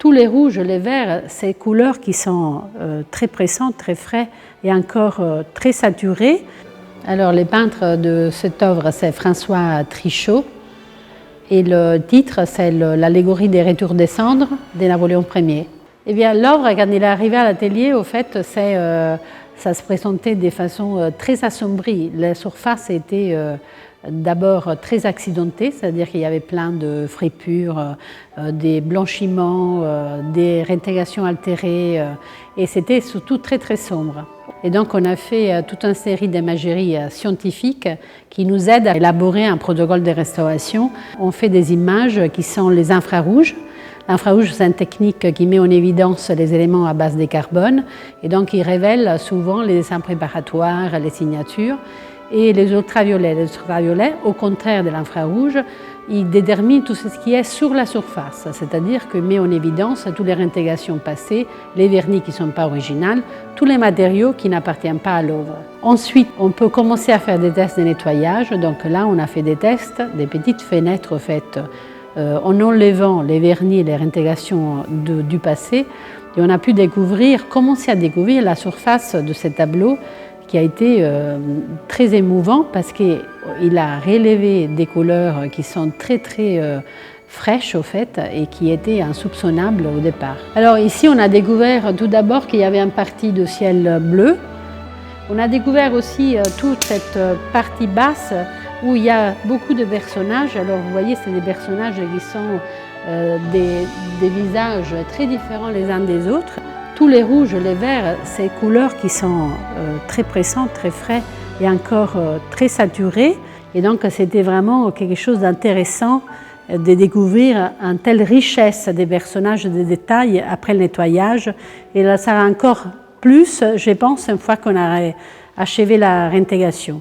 Tous les rouges, les verts, ces couleurs qui sont très pressantes, très frais et encore très saturées. Alors les peintres de cette œuvre, c'est François Trichot et le titre, c'est l'allégorie des retours des cendres de Napoléon Ier. Eh bien l'œuvre, quand il est arrivé à l'atelier, au fait, ça se présentait de façon très assombrie. La surface était d'abord très accidentée, c'est-à-dire qu'il y avait plein de fripures, des blanchiments, des réintégrations altérées, et c'était surtout très très sombre. Et donc on a fait toute une série d'imageries scientifiques qui nous aident à élaborer un protocole de restauration. On fait des images qui sont les infrarouges. L'infrarouge, c'est une technique qui met en évidence les éléments à base de carbone et donc il révèle souvent les dessins préparatoires, les signatures. Et les ultraviolets, au contraire de l'infrarouge, ils déterminent tout ce qui est sur la surface, c'est-à-dire que met en évidence toutes les réintégrations passées, les vernis qui ne sont pas originaux, tous les matériaux qui n'appartiennent pas à l'œuvre. Ensuite, on peut commencer à faire des tests de nettoyage. Donc là, on a fait des tests, des petites fenêtres faites en enlevant les vernis et les réintégrations du passé. Et on a pu découvrir, commencer à découvrir la surface de ce tableau qui a été très émouvant parce qu'il a relevé des couleurs qui sont très fraîches au fait et qui étaient insoupçonnables au départ. Alors ici on a découvert tout d'abord qu'il y avait une partie de ciel bleu. On a découvert aussi toute cette partie basse où il y a beaucoup de personnages. Alors vous voyez, c'est des personnages qui sont des visages très différents les uns des autres. Tous les rouges, les verts, ces couleurs qui sont très pressantes, très frais et encore très saturées. Et donc c'était vraiment quelque chose d'intéressant de découvrir une telle richesse des personnages, des détails après le nettoyage. Et là, ça sera encore plus, je pense, une fois qu'on a achevé la réintégration.